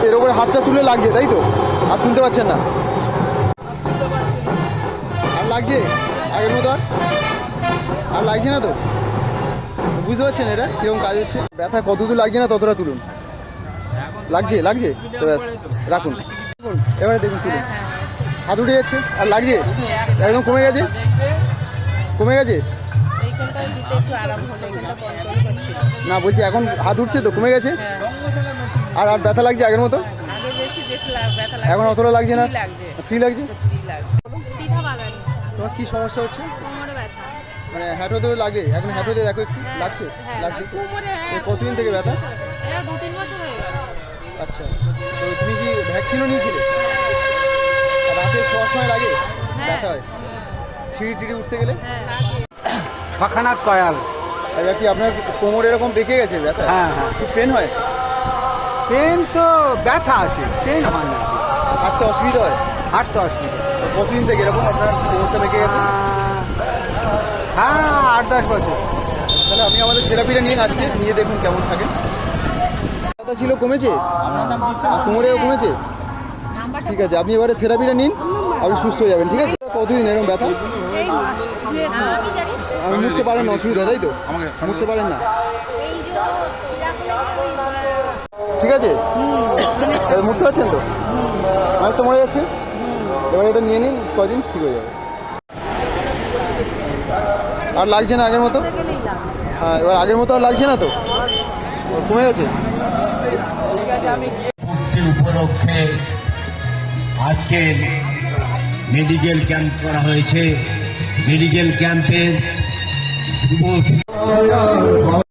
এর উপরে হাতটা তুলে লাগছে, তাই তো? আর তুলতে পারছেন না? আর লাগছে আগের মতো? আর লাগছে না তো? বুঝতে পারছেন এটা কীরকম কাজ হচ্ছে? ব্যথা কত দূর লাগছে না ততটা তুলুন। লাগছে লাগছে তো ব্যাস রাখুন। এবারে দেখুন তুলুন, হাত উঠে যাচ্ছে। আর লাগছে? একদম কমে গেছে? কমে গেছে না, বলছি এখন হাত উঠছে তো, কমে গেছে? আর আর ব্যথা লাগছে আগের মতো? এখন অতটা লাগছে না? ফ্রি লাগছে? তোমার কি সমস্যা হচ্ছে? মানে হ্যাঁটোতে লাগে এখন? হ্যাঁটোতে দেখো একটু লাগছে? লাগছে? কতদিন থেকে ব্যথা? আচ্ছা, তো তুমি কি ভ্যাকসিনও নিয়েছিলে? রাতে শোয়ার সময় লাগে ব্যথা হয়? সিঁড়ি টিড়ি উঠতে গেলে? সখানাথ কয়াল। আচ্ছা, কি আপনার কোমর এরকম বেঁকে গেছে ব্যথা? হ্যাঁ হ্যাঁ, খুব পেন হয়? পেন তো ব্যথা আছে, পেন হয় না। হাঁটতে অসুবিধা হয়? হাঁটতে অসুবিধা। তো কতদিন থেকে এরকম আপনার কোমরটা বেঁকে গেছে? হ্যাঁ 8-10 বছর। তাহলে আপনি আমাদের থেরাপিটা নিয়ে আজকে নিয়ে দেখুন কেমন থাকে। ব্যথা ছিল, কমেছে? আর কোমরেও কমেছে? ঠিক আছে, আপনি এবারে থেরাপিটা নিন, আপনি সুস্থ হয়ে যাবেন। ঠিক আছে? কতদিন এরকম ব্যথা? আমি মুছতে পারেন না, অসুবিধা, তাই তো? মুছতে পারেন না? ঠিক আছে, মুছতে পারছেন তো? আর তো মরে যাচ্ছে। এবার এটা নিয়ে নিন, কদিন ঠিক হয়ে যাবে। আর লাগছে না আগের মতো? হ্যাঁ, এবার আগের মতো আর লাগছে না তো? কমে গেছে? উপলক্ষে আজকে মেডিকেল ক্যাম্প করা হয়েছে। মেডিকেল ক্যাম্পের শুভ